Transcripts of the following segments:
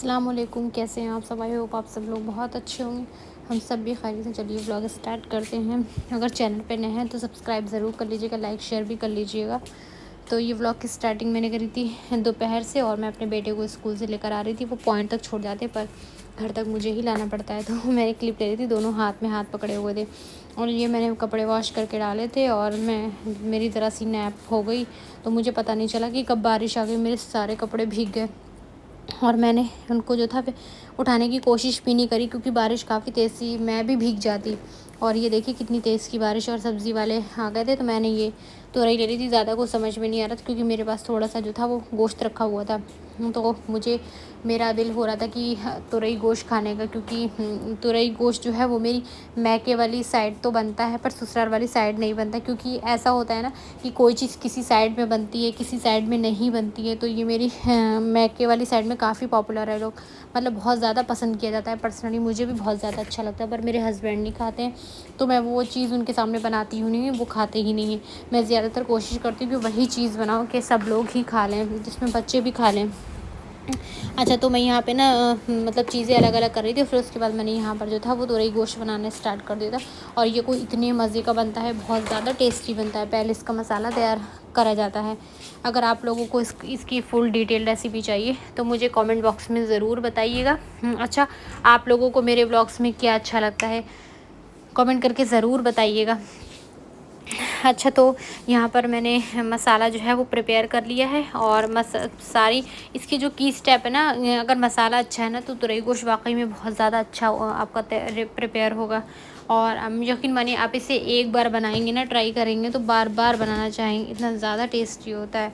अस्सलाम वालेकुम, कैसे हैं आप सब? आई होप आप सब लोग बहुत अच्छे होंगे। हम सब भी खैरियत से। चलिए व्लॉग स्टार्ट करते हैं। अगर चैनल पे नए हैं तो सब्सक्राइब ज़रूर कर लीजिएगा, लाइक शेयर भी कर लीजिएगा। तो ये व्लॉग की स्टार्टिंग मैंने करी थी दोपहर से, और मैं अपने बेटे को स्कूल से लेकर आ रही थी। वो पॉइंट तक छोड़ जाते पर घर तक मुझे ही लाना पड़ता है, तो मैंने क्लिप ले रही थी। दोनों हाथ में हाथ पकड़े हुए थे, और ये मैंने कपड़े वॉश करके डाले थे, और मेरी ज़रा सी नैप हो गई, तो मुझे पता नहीं चला कि कब बारिश आ गई। मेरे सारे कपड़े भीग गए, और मैंने उनको जो था उठाने की कोशिश भी नहीं करी, क्योंकि बारिश काफ़ी तेज़ थी, मैं भी भीग जाती। और ये देखिए कितनी तेज़ की बारिश, और सब्ज़ी वाले आ गए थे, तो मैंने ये तुरई ले ली थी। ज़्यादा कुछ समझ में नहीं आ रहा था, क्योंकि मेरे पास थोड़ा सा जो था वो गोश्त रखा हुआ था। तो मेरा दिल हो रहा था कि तुरई गोश्त खाने का, क्योंकि तुरई गोश्त जो है वो मेरी मैके वाली साइड तो बनता है, पर ससुराल वाली साइड नहीं बनता। क्योंकि ऐसा होता है ना कि कोई चीज़ किसी साइड में बनती है, किसी साइड में नहीं बनती है। तो ये मेरी मैके वाली साइड में काफ़ी पॉपुलर है, लोग मतलब बहुत ज़्यादा पसंद किया जाता है। पर्सनली मुझे भी बहुत ज़्यादा अच्छा लगता है, पर मेरे हस्बैंड नहीं खाते हैं, तो मैं वो चीज़ उनके सामने बनाती हूँ नहीं, वो खाते ही नहीं हैं। मैं ज़्यादातर कोशिश करती हूँ कि वही चीज़ बनाऊँ कि सब लोग ही खा लें, जिसमें बच्चे भी खा लें। अच्छा, तो मैं यहाँ पे ना मतलब चीज़ें अलग अलग कर रही थी। फिर उसके बाद मैंने यहाँ पर जो था वो तुरई गोश्त बनाना स्टार्ट कर दिया था, और ये कोई इतने मज़े का बनता है, बहुत ज़्यादा टेस्टी बनता है। पहले इसका मसाला तैयार करा जाता है। अगर आप लोगों को इसकी फुल डिटेल रेसिपी चाहिए तो मुझे कमेंट बॉक्स में ज़रूर बताइएगा। अच्छा, आप लोगों को मेरे ब्लॉग्स में क्या अच्छा लगता है कमेंट करके ज़रूर बताइएगा। अच्छा, तो यहाँ पर मैंने मसाला जो है वो प्रिपेयर कर लिया है, और सारी इसकी जो की स्टेप है ना, अगर मसाला अच्छा है ना तो तुरई गोश्त वाकई में बहुत ज़्यादा अच्छा आपका प्रिपेयर होगा। और यकीन मानिए, आप इसे एक बार बनाएंगे ना, ट्राई करेंगे तो बार बार बनाना चाहेंगे, इतना ज़्यादा टेस्टी होता है।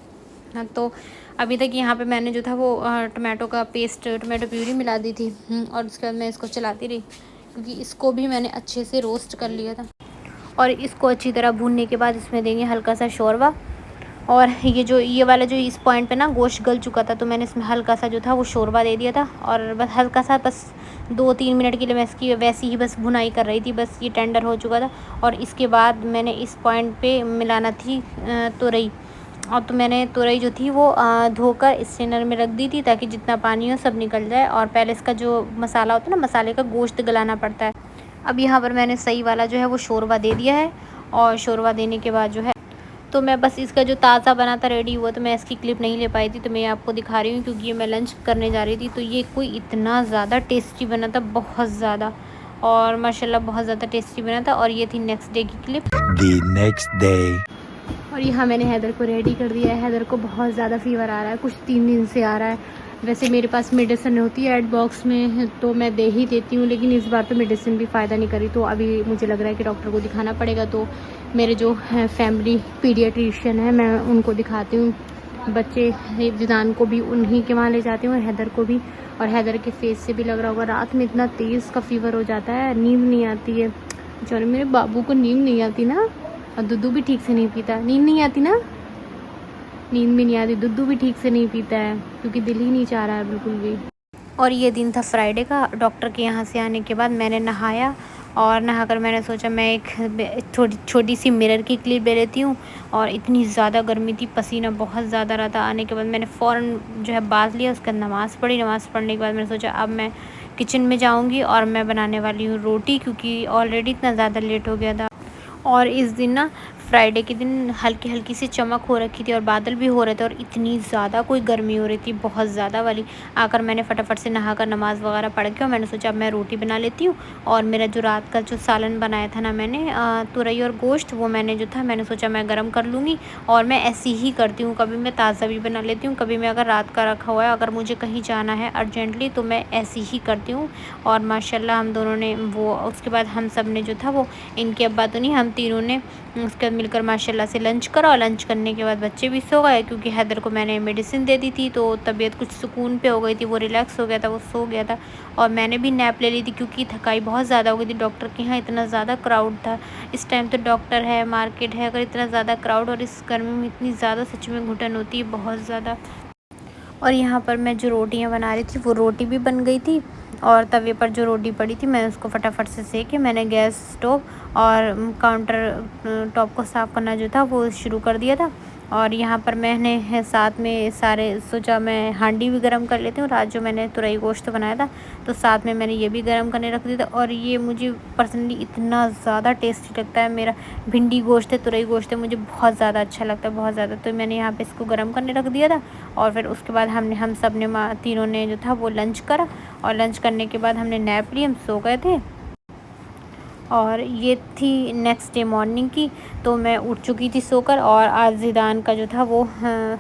हाँ, तो अभी तक यहाँ पे मैंने जो था वो टमाटो का पेस्ट, टमाटो प्यूरी मिला दी थी, और उसके बाद मैं इसको चलाती रही, क्योंकि इसको भी मैंने अच्छे से रोस्ट कर लिया था। और इसको अच्छी तरह भूनने के बाद इसमें देंगे हल्का सा शोरबा। और ये वाला जो इस पॉइंट पे ना गोश्त गल चुका था, तो मैंने इसमें हल्का सा जो था वो शोरबा दे दिया था, और बस हल्का सा, बस 2-3 मिनट के लिए मैं इसकी वैसी ही बस भुनाई कर रही थी। बस ये टेंडर हो चुका था, और इसके बाद मैंने इस पॉइंट पे मिलाना थी तुरई। और तो मैंने तुरई जो थी वो धोकर स्ट्रेनर में रख दी थी, ताकि जितना पानी हो सब निकल जाए। और पहले इसका जो मसाला होता है ना, मसाले का गोश्त गलाना पड़ता है। अब यहाँ पर मैंने सही वाला जो है वो शोरबा दे दिया है, और शोरबा देने के बाद जो है, तो मैं बस इसका जो ताज़ा बना था रेडी हुआ, तो मैं इसकी क्लिप नहीं ले पाई थी, तो मैं आपको दिखा रही हूँ, क्योंकि ये मैं लंच करने जा रही थी। तो ये कोई इतना ज़्यादा टेस्टी बना था, बहुत ज़्यादा, और माशाल्लाह बहुत ज़्यादा टेस्टी बना था। और ये थी नेक्स्ट डे की क्लिप। The next day. और यहाँ मैंने हैदर को रेडी कर दिया है। हैदर को बहुत ज़्यादा फीवर आ रहा है, कुछ 3 दिन से आ रहा है। वैसे मेरे पास मेडिसिन होती है एड बॉक्स में, तो मैं दे ही देती हूँ, लेकिन इस बार तो मेडिसिन भी फ़ायदा नहीं करी। तो अभी मुझे लग रहा है कि डॉक्टर को दिखाना पड़ेगा। तो मेरे जो है फैमिली पीडियाट्रिशियन है, मैं उनको दिखाती हूँ। बच्चे जिदान को भी उन्हीं के वहाँ ले जाती हूँ, और हैदर को भी। और हैदर के फेस से भी लग रहा होगा, रात में इतना तेज़ का फीवर हो जाता है, नींद नहीं आती है। बेचारे मेरे बाबू को नींद नहीं आती ना, और दूध भी ठीक से नहीं पीता। नींद नहीं आती ना, नींद भी नहीं आती, दूध भी ठीक से नहीं पीता है, क्योंकि दिल ही नहीं चाह रहा है बिल्कुल भी। और ये दिन था फ्राइडे का। डॉक्टर के यहाँ से आने के बाद मैंने नहाया, और नहाकर मैंने सोचा मैं एक छोटी सी मिरर की क्लिप ले लेती हूँ। और इतनी ज़्यादा गर्मी थी, पसीना बहुत ज़्यादा रहा था। आने के बाद मैंने फ़ौरन जो है बाथ लिया, उसका नमाज़ पढ़ी। नमाज़ पढ़ने के बाद मैंने सोचा अब मैं किचन में जाऊँगी, और मैं बनाने वाली हूँ रोटी, क्योंकि ऑलरेडी इतना ज़्यादा लेट हो गया था। और इस दिन ना, फ्राइडे के दिन हल्की हल्की सी चमक हो रखी थी, और बादल भी हो रहे थे, और इतनी ज़्यादा कोई गर्मी हो रही थी, बहुत ज़्यादा वाली। आकर मैंने फटाफट से नहाकर नमाज़ वगैरह पढ़ के, और मैंने सोचा अब मैं रोटी बना लेती हूँ। और मेरा जो रात का जो सालन बनाया था ना मैंने, तुरई और गोश्त, वो मैंने जो था मैंने सोचा मैं गर्म कर लूँगी। और मैं ऐसी ही करती हूँ, कभी मैं ताज़ा भी बना लेती हूँ, कभी मैं अगर रात का रखा हुआ है, अगर मुझे कहीं जाना है अर्जेंटली, तो मैं ऐसी ही करती हूँ। और माशाल्लाह हम दोनों ने वो, उसके बाद हम सब ने जो था वो, इनके अब्बा तो नहीं, हम तीनों ने उसके बाद मिलकर माशाल्लाह से लंच करा। और लंच करने के बाद बच्चे भी सो गए, क्योंकि हैदर को मैंने मेडिसिन दे दी थी, तो तबीयत कुछ सुकून पे हो गई थी, वो रिलैक्स हो गया था, वो सो गया था। और मैंने भी नैप ले ली थी, क्योंकि थकाई बहुत ज़्यादा हो गई थी। डॉक्टर के यहाँ इतना ज़्यादा क्राउड था इस टाइम, तो डॉक्टर है, मार्केट है, अगर इतना ज़्यादा क्राउड और इस गर्मी में इतनी ज़्यादा सच में घुटन होती है, बहुत ज़्यादा। और यहाँ पर मैं जो रोटियाँ बना रही थी, वो रोटी भी बन गई थी, और तवे पर जो रोटी पड़ी थी मैं उसको फटाफट से सेक के मैंने गैस स्टोव और काउंटर टॉप को साफ़ करना जो था वो शुरू कर दिया था। और यहाँ पर मैंने साथ में सारे सोचा मैं हांडी भी गर्म कर लेती हूँ। रात जो मैंने तुरई गोश्त बनाया था तो साथ में मैंने ये भी गर्म करने रख दिया था। और ये मुझे पर्सनली इतना ज़्यादा टेस्टी लगता है। मेरा भिंडी गोश्त है, तुरई गोश्त है, मुझे बहुत ज़्यादा अच्छा लगता है, बहुत ज़्यादा। तो मैंने यहाँ पे इसको गर्म करने रख दिया था। और फिर उसके बाद हम सब ने तीनों ने जो था वो लंच करा। और लंच करने के बाद हमने नैप ली, हम सो गए थे। और ये थी नेक्स्ट डे मॉर्निंग की। तो मैं उठ चुकी थी सोकर। और आज ज़िदान का जो था वो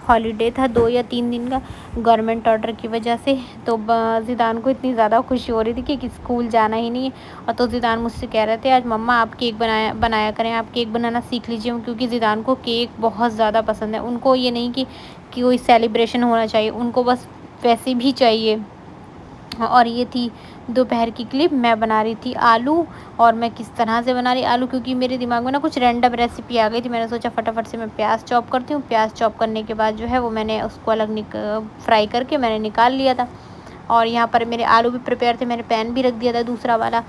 हॉलीडे था 2 या 3 दिन का गवर्नमेंट ऑर्डर की वजह से। तो ज़िदान को इतनी ज़्यादा खुशी हो रही थी कि स्कूल जाना ही नहीं है। और तो ज़िदान मुझसे कह रहे थे आज मम्मा आप केक बनाया करें, आप केक बनाना सीख लीजिए, क्योंकि ज़िदान को केक बहुत ज़्यादा पसंद है। उनको ये नहीं कि कोई सेलिब्रेशन होना चाहिए, उनको बस वैसे भी चाहिए। और ये थी दोपहर की क्लिप। मैं बना रही थी आलू। और मैं किस तरह से बना रही आलू, क्योंकि मेरे दिमाग में ना कुछ रैंडम रेसिपी आ गई थी। मैंने सोचा फटाफट से मैं प्याज चॉप करती हूँ। प्याज चॉप करने के बाद जो है वो मैंने उसको अलग फ्राई करके मैंने निकाल लिया था। और यहाँ पर मेरे आलू भी प्रिपेयर थे, मैंने पैन भी रख दिया था दूसरा वाला,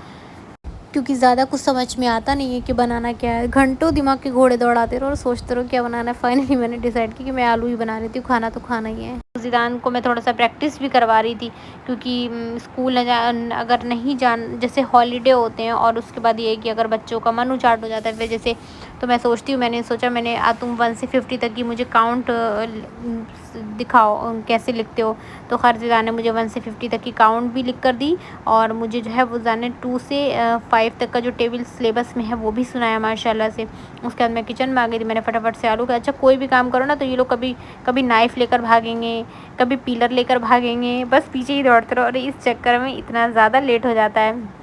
क्योंकि ज़्यादा कुछ समझ में आता नहीं है कि बनाना क्या है। घंटों दिमाग के घोड़े दौड़ाते रहो और सोचते रहो क्या बनाना है। फाइनली मैंने डिसाइड किया कि मैं आलू ही बना रही थी, खाना तो खाना ही है। ज़िदान को मैं थोड़ा सा प्रैक्टिस भी करवा रही थी, क्योंकि स्कूल अगर नहीं जैसे हॉलीडे होते हैं और उसके बाद ये है कि अगर बच्चों का मन उचाट हो जाता है फिर जैसे, तो मैं सोचती हूँ, मैंने सोचा तुम 1 से 50 तक की मुझे काउंट दिखाओ कैसे लिखते हो। तो खैर ज़िदान ने मुझे 1 से 50 तक की काउंट भी लिख कर दी। और मुझे जो है वो ज़िदान ने 2 से 5 तक का जो टेबल सिलेबस में है वो भी सुनाया माशाल्लाह से। उसके बाद मैं किचन में आ गई थी। मैंने फटाफट से आलू का, अच्छा कोई भी काम करो ना तो ये लोग कभी नाइफ़ लेकर भागेंगे, कभी पीलर लेकर भागेंगे, बस पीछे ही दौड़ते रहो। और इस चक्कर में इतना ज़्यादा लेट हो जाता है।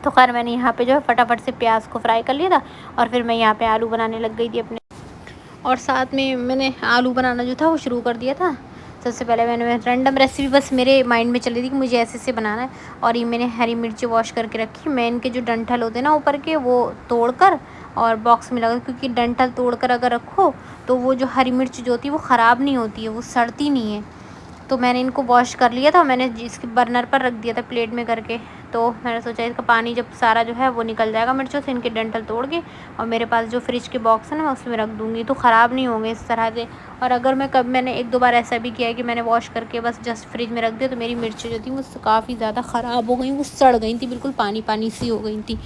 तो खैर मैंने यहाँ पे जो है फटाफट से प्याज को फ्राई कर लिया था। और फिर मैं यहाँ पे आलू बनाने लग गई थी अपने। और साथ में मैंने आलू बनाना जो था वो शुरू कर दिया था। सबसे पहले मैंने रैंडम रेसिपी बस मेरे माइंड में चल रही थी कि मुझे ऐसे बनाना है। और ये मैंने हरी मिर्ची वॉश करके रखी। मैं इनके जो डंठल होते हैं ना ऊपर के, वो तोड़कर और बॉक्स में लगा, क्योंकि डंठल तोड़कर अगर रखो तो वो जो हरी मिर्च जो होती है वो ख़राब नहीं होती है, वो सड़ती नहीं है। तो मैंने इनको वॉश कर लिया था। मैंने इसके बर्नर पर रख दिया था प्लेट में करके। तो मैंने सोचा इसका पानी जब सारा जो है वो निकल जाएगा मिर्चों से, इनके डंठल तोड़ के और मेरे पास जो फ्रिज के बॉक्स है ना मैं उसमें रख दूँगी, तो ख़राब नहीं होंगे इस तरह से। और अगर मैंने 1-2 बार ऐसा भी किया है कि मैंने वॉश करके बस जस्ट फ्रिज में रख दिया, तो मेरी मिर्चें जो थी वो काफ़ी ज़्यादा ख़राब हो गई, वो सड़ गई थी, बिल्कुल पानी पानी सी हो गई थी।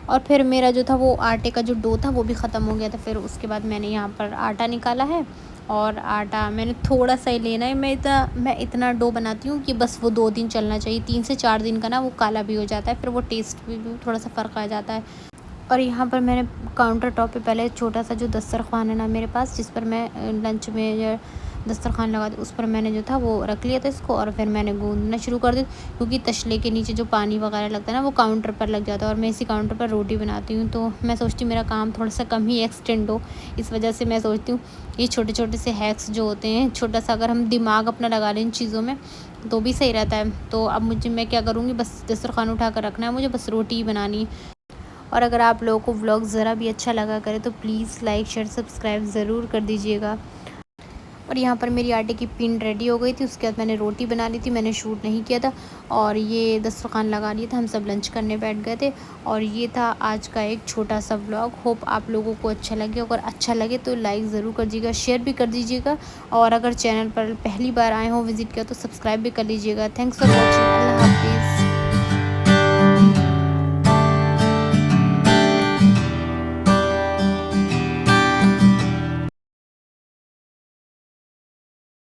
और फिर मेरा जो था वो आटे का जो डो था वो भी ख़त्म हो गया था। फिर उसके बाद मैंने यहाँ पर आटा निकाला है। और आटा मैंने थोड़ा सा ही लेना है। मैं इतना डो बनाती हूँ कि बस वो 2 दिन चलना चाहिए। 3 से 4 दिन का ना वो काला भी हो जाता है, फिर वो टेस्ट भी थोड़ा सा फ़र्क आ जाता है। और यहाँ पर मैंने काउंटर टॉप पे पहले छोटा सा जो दस्तरखान है ना मेरे पास, जिस पर मैं लंच में जो दस्तरखान लगा दी, उस पर मैंने जो था वो रख लिया था इसको। और फिर मैंने गूँदना शुरू कर दी, क्योंकि तसले के नीचे जो पानी वगैरह लगता है ना वो काउंटर पर लग जाता है। और मैं इसी काउंटर पर रोटी बनाती हूँ, तो मैं सोचती हूँ मेरा काम थोड़ा सा कम ही एक्सटेंड हो। इस वजह से मैं सोचती हूँ ये छोटे छोटे से हैक्स जो होते हैं, छोटा सा अगर हम दिमाग अपना लगा लें इन चीज़ों में तो भी सही रहता है। तो अब मैं क्या करूँगी, बस दस्तरखान उठा कर रखना है, मुझे बस रोटी ही बनानी है। और अगर आप लोगों को व्लॉग ज़रा भी अच्छा लगा करे तो प्लीज़ लाइक शेयर सब्सक्राइब ज़रूर कर दीजिएगा। और यहाँ पर मेरी आटे की पिन रेडी हो गई थी। उसके बाद मैंने रोटी बना ली थी, मैंने शूट नहीं किया था। और ये दस्तरखान लगा लिया था, हम सब लंच करने बैठ गए थे। और ये था आज का एक छोटा सा व्लॉग। होप आप लोगों को अच्छा लगे। अगर अच्छा लगे तो लाइक ज़रूर कर दीजिएगा, शेयर भी कर दीजिएगा। और अगर चैनल पर पहली बार आए हों विज़िट किया तो सब्सक्राइब भी कर लीजिएगा। Thanks for watching. अल्लाह हाफिज़।